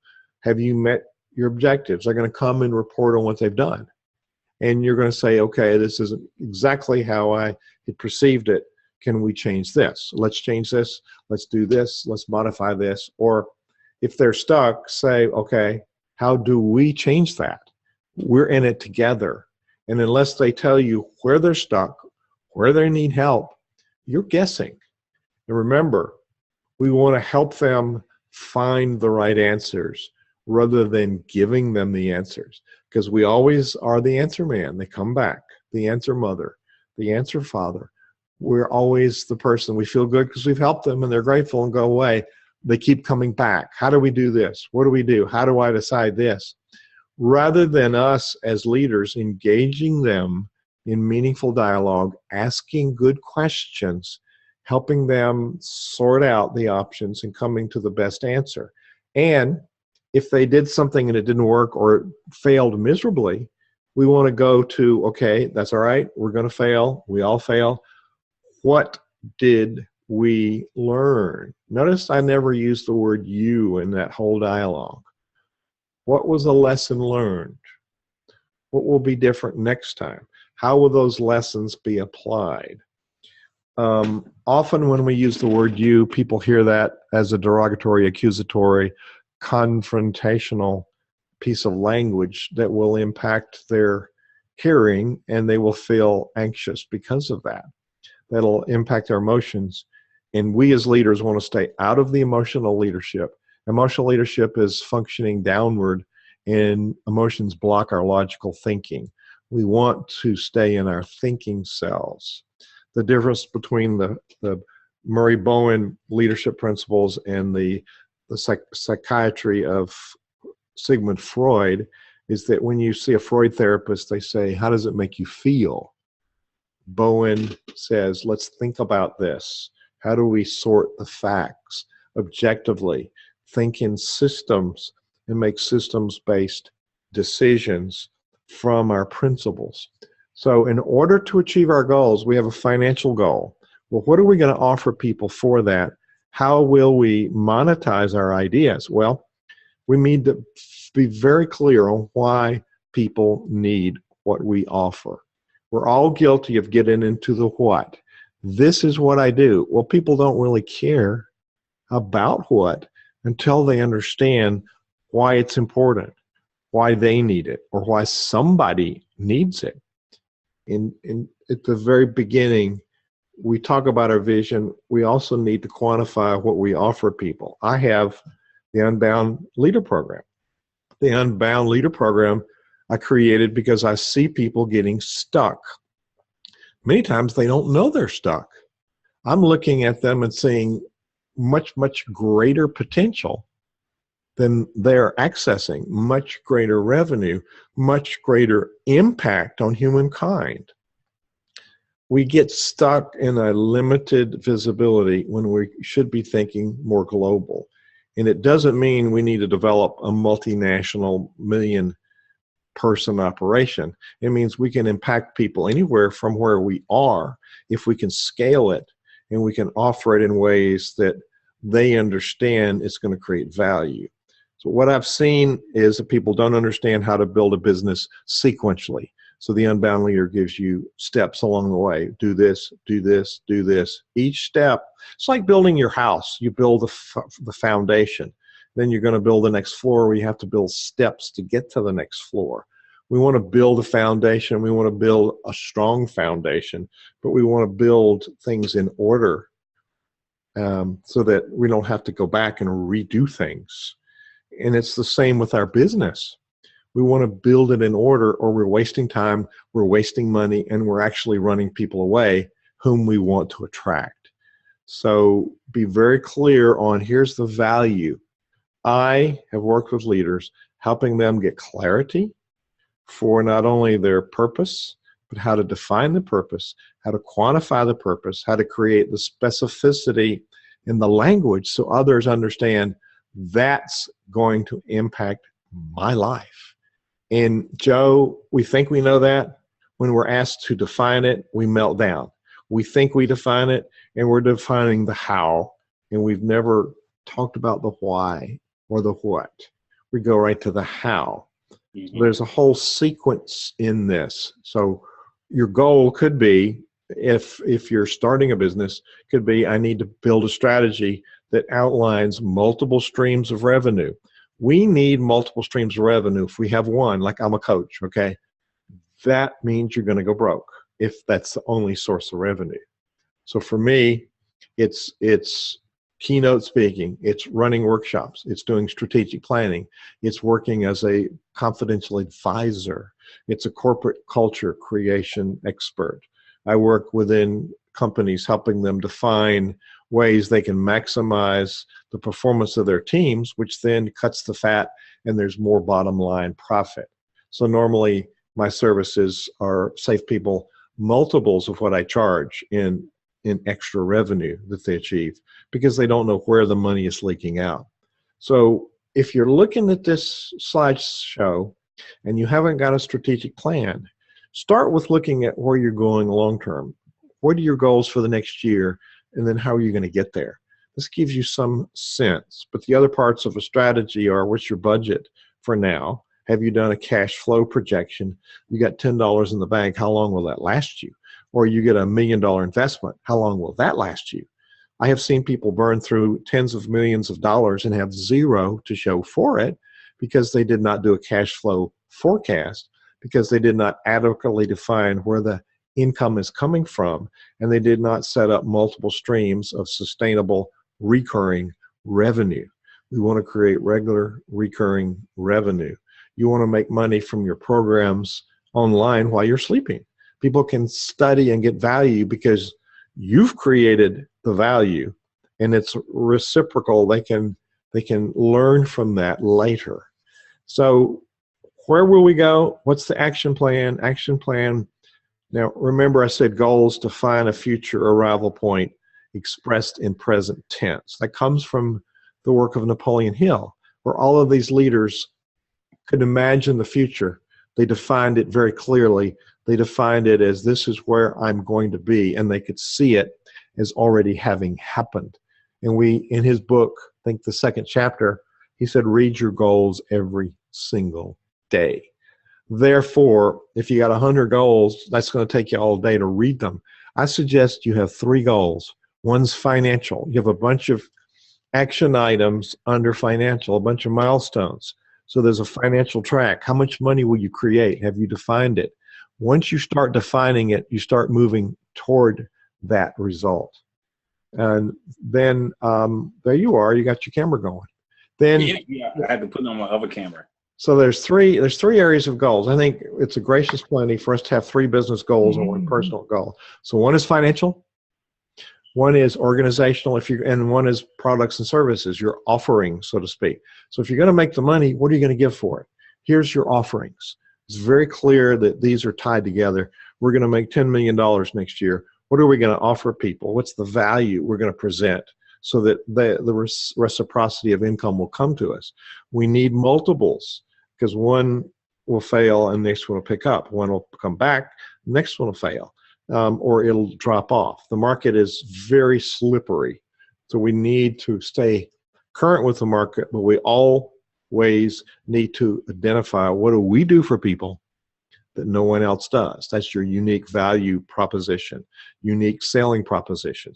Have you met your objectives? They're going to come and report on what they've done. And you're going to say, okay, this isn't exactly how I had perceived it. Can we change this? Let's change this. Let's do this. Let's modify this. Or if they're stuck, say, okay, how do we change that? We're in it together. And unless they tell you where they're stuck, where they need help, you're guessing. And remember, we want to help them find the right answers rather than giving them the answers. Because we always are the answer man. They come back. The answer mother. The answer father. We're always the person. We feel good because we've helped them and they're grateful and go away. They keep coming back. How do we do this? What do we do? How do I decide this? Rather than us as leaders engaging them in meaningful dialogue, asking good questions, helping them sort out the options and coming to the best answer. And if they did something and it didn't work or failed miserably, we want to go to, okay, that's all right. We're going to fail. We all fail. What did we learn? Notice I never used the word you in that whole dialogue. What was a lesson learned? What will be different next time? How will those lessons be applied? Often when we use the word you, people hear that as a derogatory, accusatory, confrontational piece of language that will impact their hearing, and they will feel anxious because of that. That'll impact their emotions. And we as leaders want to stay out of the emotional leadership. Emotional leadership is functioning downward, and emotions block our logical thinking. We want to stay in our thinking cells. The difference between the Murray Bowen leadership principles and the psychiatry of Sigmund Freud is that when you see a Freud therapist, they say, how does it make you feel? Bowen says, let's think about this. How do we sort the facts objectively, think in systems, and make systems-based decisions from our principles? So in order to achieve our goals, we have a financial goal. Well, what are we going to offer people for that? How will we monetize our ideas? Well, we need to be very clear on why people need what we offer. We're all guilty of getting into the what. This is what I do. Well, people don't really care about what until they understand why it's important, why they need it, or why somebody needs it. At the very beginning, we talk about our vision. We also need to quantify what we offer people. I have the Unbound Leader Program. The Unbound Leader Program I created because I see people getting stuck. Many times they don't know they're stuck. I'm looking at them and seeing much, much greater potential than they're accessing, much greater revenue, much greater impact on humankind. We get stuck in a limited visibility when we should be thinking more global. And it doesn't mean we need to develop a multinational million-person operation. It means we can impact people anywhere from where we are if we can scale it and we can offer it in ways that they understand it's going to create value. So what I've seen is that people don't understand how to build a business sequentially. So the Unbound Leader gives you steps along the way. Do this, do this, do this. Each step, it's like building your house. You build the foundation. Then you're going to build the next floor where you have to build steps to get to the next floor. We want to build a foundation. We want to build a strong foundation, but we want to build things in order so that we don't have to go back and redo things. And it's the same with our business. We want to build it in order, or we're wasting time, we're wasting money, and we're actually running people away whom we want to attract. So be very clear on here's the value. I have worked with leaders helping them get clarity for not only their purpose, but how to define the purpose, how to quantify the purpose, how to create the specificity in the language so others understand that's going to impact my life. And Joe, we think we know that. When we're asked to define it, we melt down. We think we define it, and we're defining the how, and we've never talked about the why or the what. We go right to the how. Mm-hmm. There's a whole sequence in this. So your goal could be, if you're starting a business, could be I need to build a strategy that outlines multiple streams of revenue. We need multiple streams of revenue. If we have one, like I'm a coach, okay, that means you're going to go broke if that's the only source of revenue. So for me, it's keynote speaking, it's running workshops, it's doing strategic planning, it's working as a confidential advisor, it's a corporate culture creation expert. I work within companies helping them define ways they can maximize the performance of their teams, which then cuts the fat and there's more bottom line profit. So normally my services save people multiples of what I charge in extra revenue that they achieve because they don't know where the money is leaking out. So if you're looking at this slideshow and you haven't got a strategic plan, start with looking at where you're going long term. What are your goals for the next year? And then how are you going to get there? This gives you some sense. But the other parts of a strategy are, what's your budget for now? Have you done a cash flow projection? You got $10 in the bank. How long will that last you? Or you get $1 million investment. How long will that last you? I have seen people burn through tens of millions of dollars and have zero to show for it because they did not do a cash flow forecast, because they did not adequately define where the income is coming from, and they did not set up multiple streams of sustainable recurring revenue. We want to create regular recurring revenue. You want to make money from your programs online while you're sleeping. People can study and get value because you've created the value, and it's reciprocal. They can learn from that later. So where will we go? What's the action plan? Action plan. Now, remember I said goals define a future arrival point expressed in present tense. That comes from the work of Napoleon Hill, where all of these leaders could imagine the future. They defined it very clearly. They defined it as this is where I'm going to be, and they could see it as already having happened. And in his book, I think the second chapter, he said, read your goals every single day. Therefore, if you got 100 goals, that's going to take you all day to read them. I suggest you have 3 goals. One's financial. You have a bunch of action items under financial, a bunch of milestones. So there's a financial track. How much money will you create? Have you defined it? Once you start defining it, you start moving toward that result. And then there you are. You got your camera going. Then yeah, I had to put it on my other camera. So there's three areas of goals. I think it's a gracious plenty for us to have 3 business goals and 1 personal goal. So one is financial, one is organizational, and one is products and services, your offering, so to speak. So if you're going to make the money, what are you going to give for it? Here's your offerings. It's very clear that these are tied together. We're going to make $10 million next year. What are we going to offer people? What's the value we're going to present so that the reciprocity of income will come to us? We need multiples, because one will fail and next one will pick up. One will come back, next one will fail, or it'll drop off. The market is very slippery, so we need to stay current with the market, but we always need to identify what do we do for people that no one else does. That's your unique value proposition, unique selling proposition,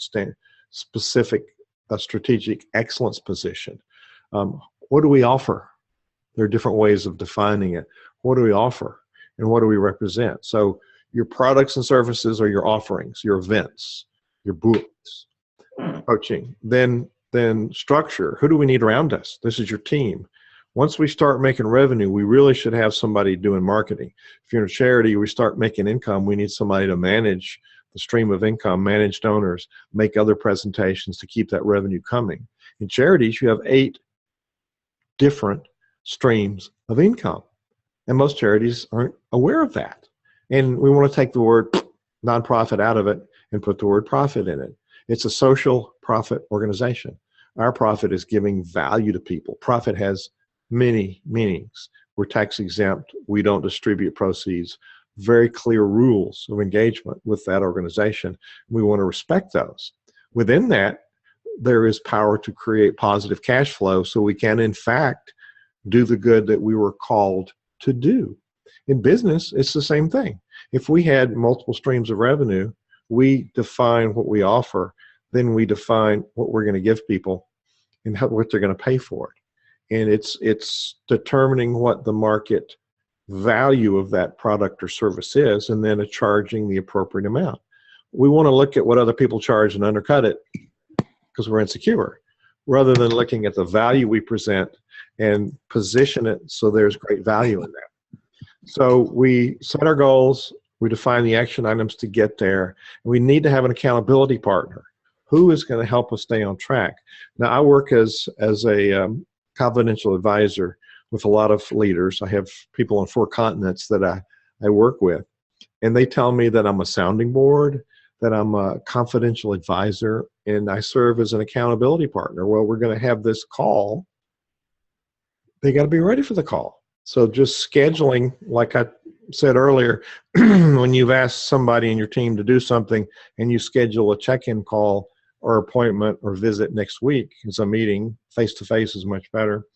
specific strategic excellence position. What do we offer? There are different ways of defining it. What do we offer and what do we represent? So your products and services are your offerings, your events, your booths, coaching. Then structure. Who do we need around us? This is your team. Once we start making revenue, we really should have somebody doing marketing. If you're in a charity, we start making income, we need somebody to manage the stream of income, manage donors, make other presentations to keep that revenue coming. In charities, you have 8 different streams of income, and most charities aren't aware of that. And we want to take the word nonprofit out of it and put the word profit in it. It's a social profit organization. Our profit is giving value to people. Profit has many meanings. We're tax exempt. We don't distribute proceeds. Very clear rules of engagement with that organization. We want to respect those. Within that, there is power to create positive cash flow so we can, in fact, do the good that we were called to do. In business, it's the same thing. If we had multiple streams of revenue, we define what we offer, then we define what we're going to give people and what they're going to pay for it. And it's determining what the market value of that product or service is, and then charging the appropriate amount. We want to look at what other people charge and undercut it because we're insecure, rather than looking at the value we present and position it so there's great value in that. So we set our goals, we define the action items to get there, and we need to have an accountability partner. Who is going to help us stay on track? Now, I work as a confidential advisor with a lot of leaders. I have people on 4 continents that I work with, and they tell me that I'm a sounding board, that I'm a confidential advisor, and I serve as an accountability partner. Well, we're going to have this call. They got to be ready for the call. So just scheduling, like I said earlier, when you've asked somebody in your team to do something and you schedule a check-in call or appointment or visit next week, it's a meeting, face-to-face is much better.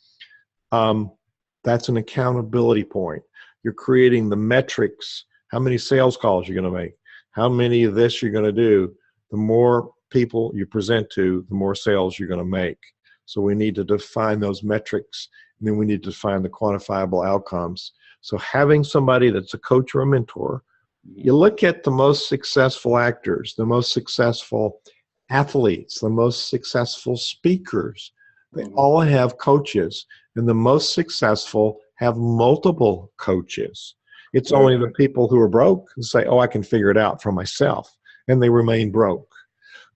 That's an accountability point. You're creating the metrics, how many sales calls you're going to make, how many of this you're going to do. The more people you present to, the more sales you're going to make. So we need to define those metrics, and then we need to define the quantifiable outcomes. So having somebody that's a coach or a mentor, you look at the most successful actors, the most successful athletes, the most successful speakers, they all have coaches, and the most successful have multiple coaches. It's only the people who are broke who say, oh, I can figure it out for myself, and they remain broke.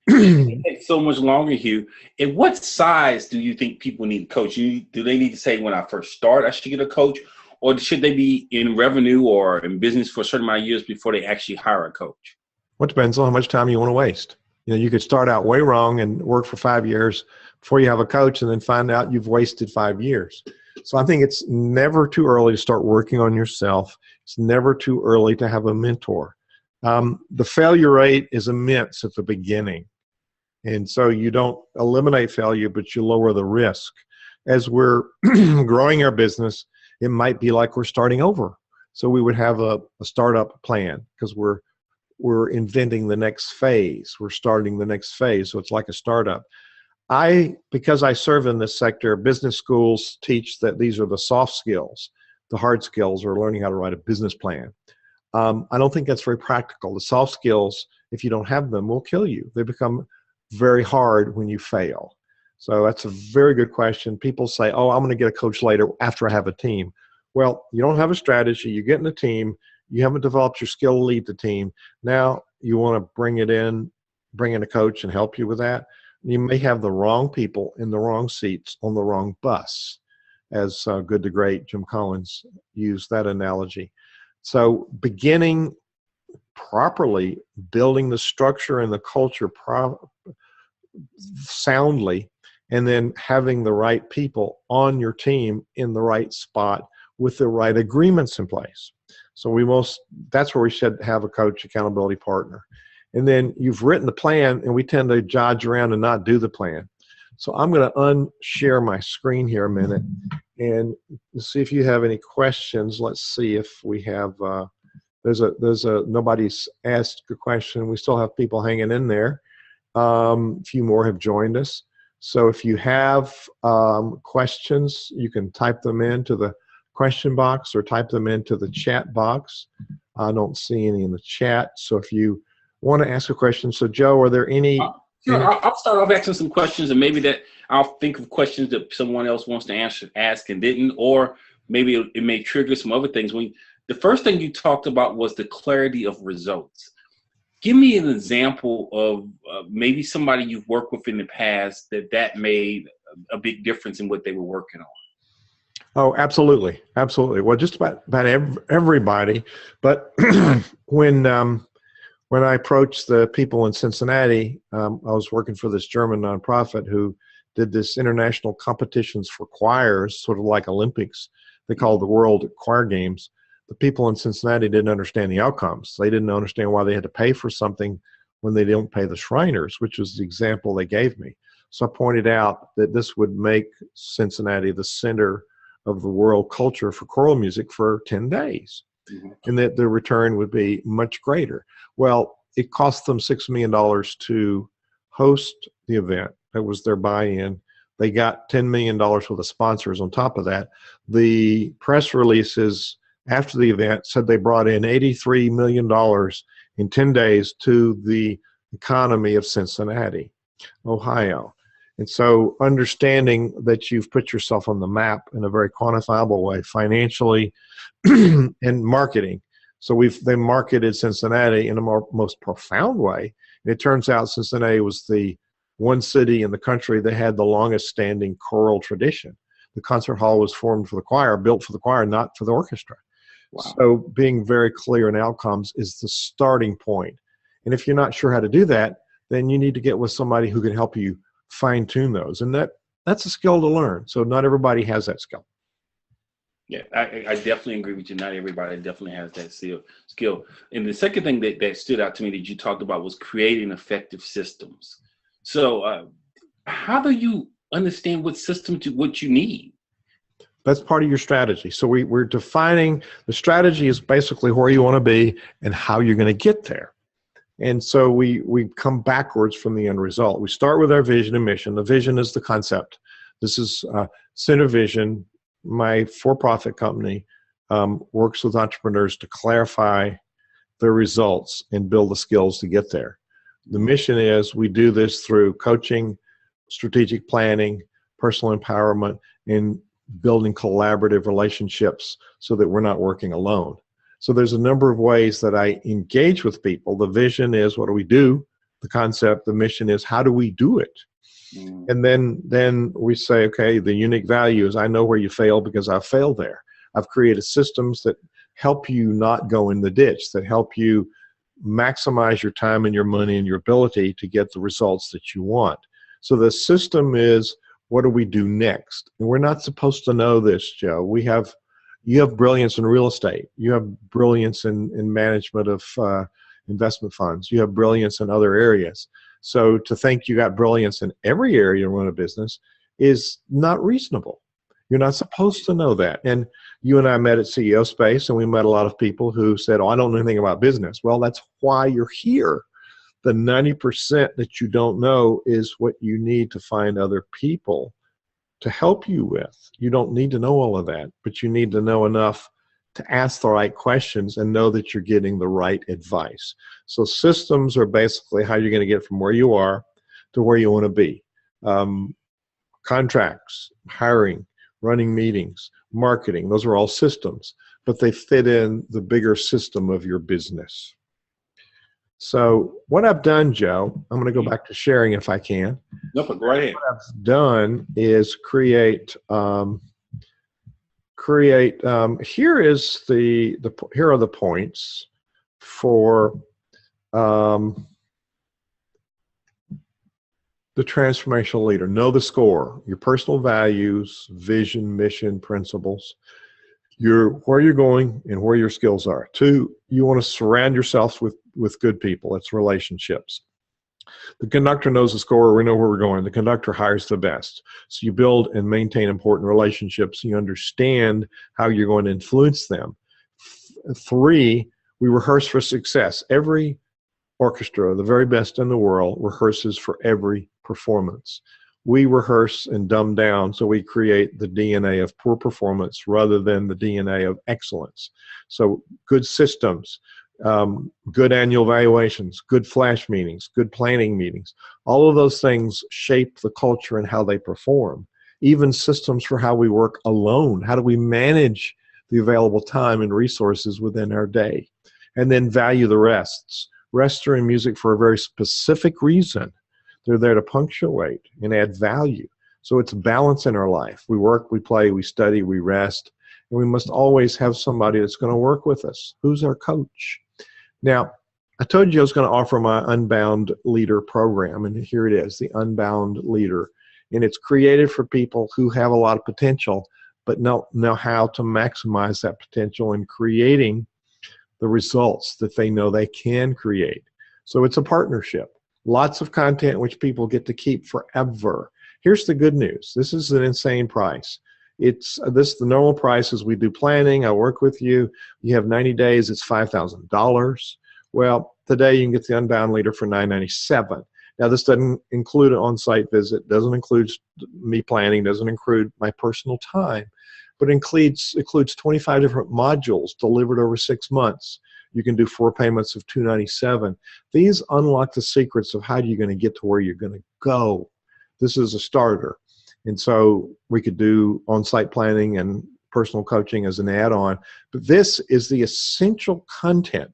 It takes so much longer, Hugh. And what size do you think people need a coach? Do they need to say, when I first start, I should get a coach? Or should they be in revenue or in business for a certain amount of years before they actually hire a coach? Well, it depends on how much time you want to waste. You know, you could start out way wrong and work for 5 years before you have a coach, and then find out you've wasted 5 years. So I think it's never too early to start working on yourself. It's never too early to have a mentor. The failure rate is immense at the beginning. And so you don't eliminate failure, but you lower the risk. As we're growing our business, it might be like we're starting over. So we would have a startup plan because we're inventing the next phase. We're starting the next phase. So it's like a startup. Because I serve in this sector, business schools teach that these are the soft skills. The hard skills are learning how to write a business plan. I don't think that's very practical. The soft skills, if you don't have them, will kill you. They become very hard when you fail. So that's a very good question. People say, oh, I'm going to get a coach later after I have a team. Well, you don't have a strategy. You get in a team. You haven't developed your skill to lead the team. Now you want to bring in a coach and help you with that. You may have the wrong people in the wrong seats on the wrong bus, as Good to Great Jim Collins used that analogy. So beginning properly, building the structure and the culture soundly, and then having the right people on your team in the right spot with the right agreements in place. So that's where we should have a coach accountability partner. And then you've written the plan, and we tend to dodge around and not do the plan. So I'm going to unshare my screen here a minute and see if you have any questions. Let's see if we have, nobody's asked a question. We still have people hanging in there. A few more have joined us. So if you have questions, you can type them into the question box or type them into the chat box. I don't see any in the chat. So if you want to ask a question. So Joe, are there any? Sure, I'll start off asking some questions, and maybe that I'll think of questions that someone else wants to ask and didn't, or maybe it may trigger some other things. The first thing you talked about was the clarity of results. Give me an example of maybe somebody you've worked with in the past that made a big difference in what they were working on. Oh, absolutely. Absolutely. Well, just about everybody. But when I approached the people in Cincinnati, I was working for this German nonprofit who did this international competitions for choirs, sort of like Olympics. They called the World Choir Games. The people in Cincinnati didn't understand the outcomes. They didn't understand why they had to pay for something when they didn't pay the Shriners, which was the example they gave me. So I pointed out that this would make Cincinnati the center of the world culture for choral music for 10 days. And that the return would be much greater. Well, it cost them $6 million to host the event. That was their buy-in. They got $10 million worth of sponsors on top of that. The press releases after the event said they brought in $83 million in 10 days to the economy of Cincinnati, Ohio. And so understanding that you've put yourself on the map in a very quantifiable way, financially and marketing. So they marketed Cincinnati in a most profound way. And it turns out Cincinnati was the one city in the country that had the longest standing choral tradition. The concert hall was formed for the choir, built for the choir, not for the orchestra. Wow. So being very clear in outcomes is the starting point. And if you're not sure how to do that, then you need to get with somebody who can help you fine-tune those. And that's a skill to learn. So not everybody has that skill. Yeah, I definitely agree with you. Not everybody definitely has that skill. And the second thing that stood out to me that you talked about was creating effective systems. So how do you understand what system what you need? That's part of your strategy. So we're defining the strategy is basically where you want to be and how you're going to get there. And so we come backwards from the end result. We start with our vision and mission. The vision is the concept. This is Center Vision. My for-profit company works with entrepreneurs to clarify their results and build the skills to get there. The mission is we do this through coaching, strategic planning, personal empowerment, and building collaborative relationships so that we're not working alone. So there's a number of ways that I engage with people. The vision is what do we do? The concept, the mission is how do we do it? And then we say, okay, the unique value is I know where you fail because I've failed there. I've created systems that help you not go in the ditch, that help you maximize your time and your money and your ability to get the results that you want. So the system is What do we do next? And we're not supposed to know this, Joe. You have brilliance in real estate. You have brilliance in management of investment funds. You have brilliance in other areas. So to think you got brilliance in every area you run a business is not reasonable. You're not supposed to know that. And you and I met at CEO Space, and we met a lot of people who said, oh, I don't know anything about business. Well, that's why you're here. The 90% that you don't know is what you need to find other people to help you with. You don't need to know all of that, but you need to know enough to ask the right questions and know that you're getting the right advice. So systems are basically how you're going to get from where you are to where you want to be. Contracts, hiring, running meetings, marketing, those are all systems, but they fit in the bigger system of your business. So what I've done, Joe, I'm going to go back to sharing if I can. No, but go right ahead. What I've done is create here are the points for the transformational leader. Know the score, your personal values, vision, mission, principles, where you're going and where your skills are. 2, you want to surround yourself with good people. It's relationships. The conductor knows the score. We know where we're going. The conductor hires the best. So you build and maintain important relationships. You understand how you're going to influence them. 3, we rehearse for success. Every orchestra, the very best in the world, rehearses for every performance. We rehearse and dumb down, so we create the DNA of poor performance rather than the DNA of excellence. So good systems, good annual evaluations, good flash meetings, good planning meetings, all of those things shape the culture and how they perform. Even systems for how we work alone. How do we manage the available time and resources within our day? And then value the rests. Rests are in music for a very specific reason. They're there to punctuate and add value. So it's balance in our life. We work, we play, we study, we rest, and we must always have somebody that's going to work with us. Who's our coach? Now, I told you I was going to offer my Unbound Leader program, and here it is, the Unbound Leader. And it's created for people who have a lot of potential, but know how to maximize that potential in creating the results that they know they can create. So it's a partnership. Lots of content which people get to keep forever. Here's the good news. This is an insane price. The normal price is we do planning, I work with you, you have 90 days, it's $5,000. Well, today you can get the Unbound Leader for $997. Now this doesn't include an on-site visit, doesn't include me planning, doesn't include my personal time, but includes 25 different modules delivered over 6 months. You can do 4 payments of $297. These unlock the secrets of how you're going to get to where you're going to go. This is a starter. And so we could do on-site planning and personal coaching as an add-on. But this is the essential content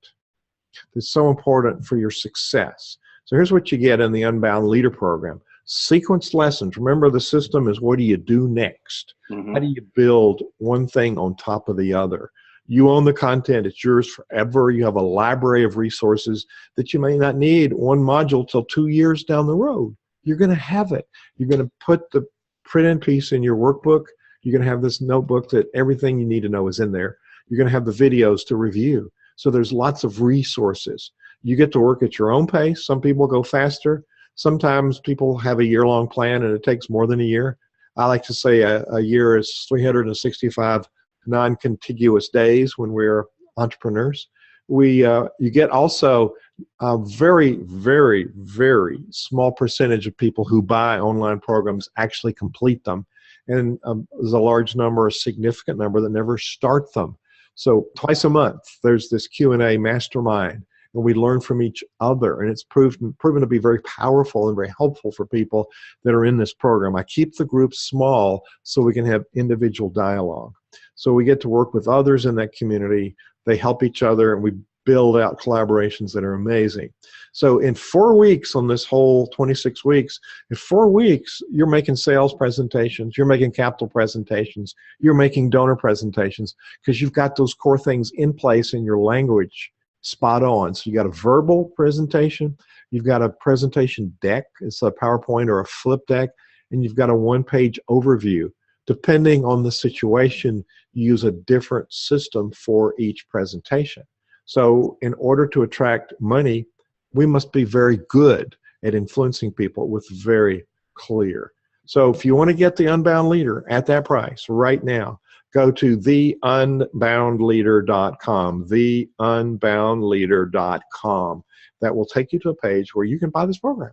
that's so important for your success. So here's what you get in the Unbound Leader program. Sequenced lessons. Remember, the system is what do you do next? Mm-hmm. How do you build one thing on top of the other? You own the content. It's yours forever. You have a library of resources that you may not need one module till 2 years down the road. You're going to have it. You're going to put the print-in piece in your workbook. You're going to have this notebook that everything you need to know is in there. You're going to have the videos to review. So there's lots of resources. You get to work at your own pace. Some people go faster. Sometimes people have a year-long plan and it takes more than a year. I like to say a year is 365 non-contiguous days when we're entrepreneurs. You get also a very, very, very small percentage of people who buy online programs actually complete them. And there's a large number, a significant number that never start them. So twice a month, there's this Q&A mastermind, and we learn from each other. And it's proven to be very powerful and very helpful for people that are in this program. I keep the group small so we can have individual dialogue. So we get to work with others in that community. They help each other, and we build out collaborations that are amazing. So in 4 weeks on this whole 26 weeks, in 4 weeks, you're making sales presentations, you're making capital presentations, you're making donor presentations, because you've got those core things in place in your language spot on. So you got a verbal presentation, you've got a presentation deck, it's a PowerPoint or a flip deck, and you've got a one-page overview. Depending on the situation, you use a different system for each presentation. So in order to attract money, we must be very good at influencing people with very clear. So if you want to get the Unbound Leader at that price right now, go to theunboundleader.com, theunboundleader.com. That will take you to a page where you can buy this program.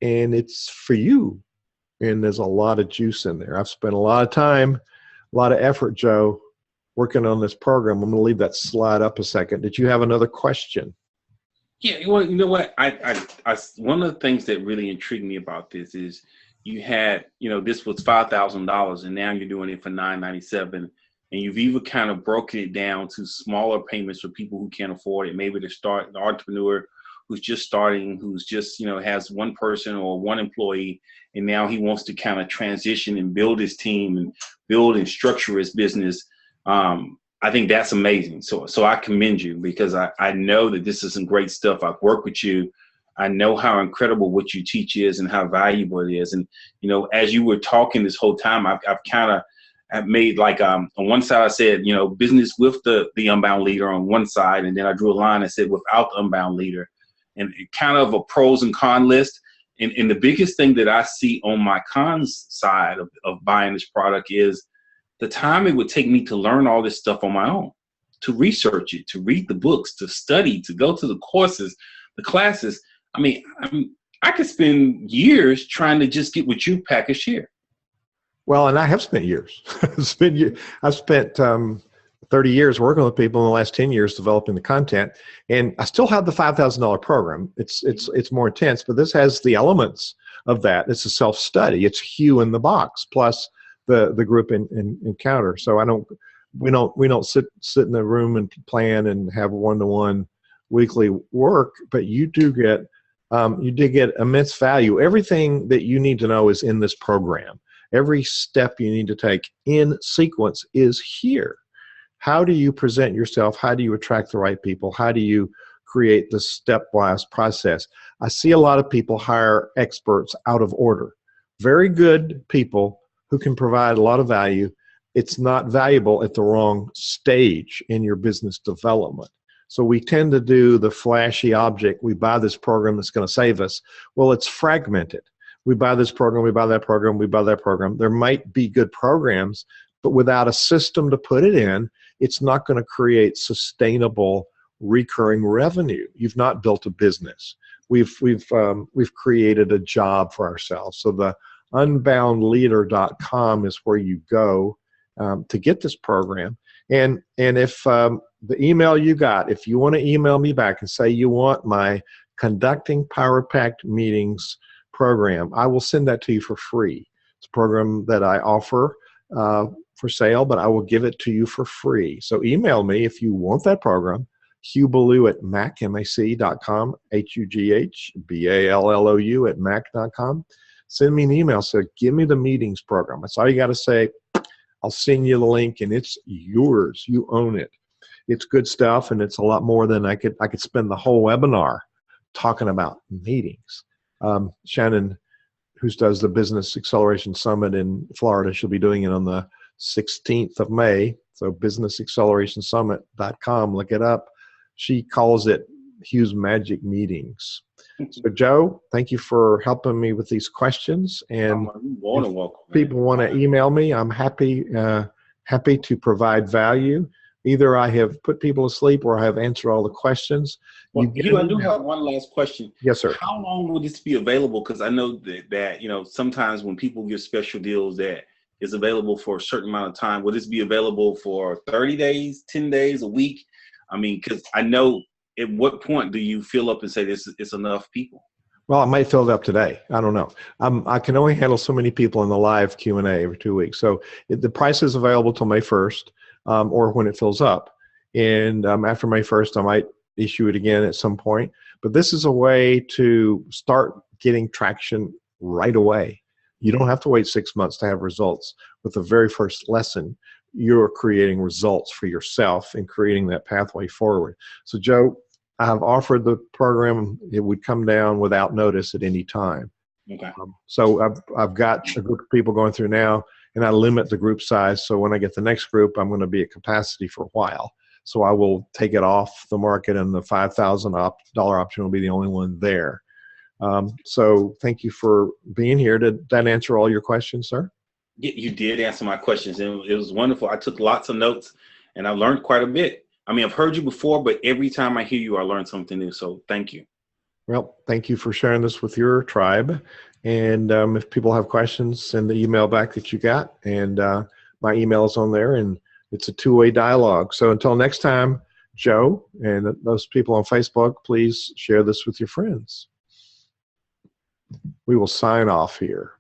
And it's for you. And there's a lot of juice in there. I've spent a lot of time, a lot of effort, Joe, working on this program. I'm going to leave that slide up a second. Did you have another question? Yeah, well, you know what? I one of the things that really intrigued me about this is you had, this was $5,000, and now you're doing it for $997, and you've even kind of broken it down to smaller payments for people who can't afford it. Maybe to start an entrepreneur who's just starting, who's just, has one person or one employee, and now he wants to kind of transition and build his team and build and structure his business. I think that's amazing. So I commend you, because I know that this is some great stuff. I've worked with you. I know how incredible what you teach is and how valuable it is. And, as you were talking this whole time, I've made like, on one side I said, business with the Unbound Leader on one side. And then I drew a line and said without the Unbound Leader, and kind of a pros and con list. And the biggest thing that I see on my cons side of buying this product is the time it would take me to learn all this stuff on my own, to research it, to read the books, to study, to go to the courses, the classes. I mean, I could spend years trying to just get what you packaged here. Well, and I have spent years. I've spent 30 years working with people in the last 10 years developing the content, and I still have the $5,000 program. It's more intense, but this has the elements of that. It's a self-study. It's Hugh in the box plus the group encounter. So we don't sit in a room and plan and have one-to-one weekly work, but you do get immense value. Everything that you need to know is in this program. Every step you need to take in sequence is here. How do you present yourself? How do you attract the right people? How do you create the stepwise process? I see a lot of people hire experts out of order. Very good people who can provide a lot of value. It's not valuable at the wrong stage in your business development. So we tend to do the flashy object. We buy this program that's going to save us. Well, it's fragmented. We buy this program, we buy that program, we buy that program. There might be good programs, but without a system to put it in, it's not going to create sustainable recurring revenue. You've not built a business. We've created a job for ourselves. So the unboundleader.com is where you go to get this program. And if the email you got, if you want to email me back and say you want my Conducting Power Packed Meetings program, I will send that to you for free. It's a program that I offer for sale, but I will give it to you for free. So email me if you want that program, hughballou@mac.com, HUGHBALLOU@mac.com. Send me an email. So give me the meetings program. That's all you got to say. I'll send you the link, and it's yours. You own it. It's good stuff, and it's a lot more than I could spend the whole webinar talking about meetings. Shannon, who does the Business Acceleration Summit in Florida, she'll be doing it on the 16th of May. So businessaccelerationsummit.com, look it up. She calls it Hugh's Magic Meetings. So Joe, thank you for helping me with these questions. And people want to email me, I'm happy to provide value. Either I have put people to sleep or I have answered all the questions. Well, I do have one last question. Yes, sir. How long will this be available? Because I know that sometimes when people give special deals that is available for a certain amount of time, will this be available for 30 days, 10 days, a week? I mean, because I know at what point do you fill up and say this is enough people? Well, I might fill it up today. I don't know. I can only handle so many people in the live Q&A every 2 weeks. So the price is available till May 1st. Or when it fills up. And after May 1st, I might issue it again at some point. But this is a way to start getting traction right away. You don't have to wait 6 months to have results. With the very first lesson, you're creating results for yourself and creating that pathway forward. So Joe, I have offered the program. It would come down without notice at any time. Okay. So I've got a group of people going through now, and I limit the group size. So when I get the next group, I'm going to be at capacity for a while. So I will take it off the market, and the $5,000 option will be the only one there. So thank you for being here. Did that answer all your questions, sir? You did answer my questions, and it was wonderful. I took lots of notes, and I learned quite a bit. I mean, I've heard you before, but every time I hear you, I learn something new. So thank you. Well, thank you for sharing this with your tribe. And if people have questions, send the email back that you got. And my email is on there, and it's a two-way dialogue. So until next time, Joe, and those people on Facebook, please share this with your friends. We will sign off here.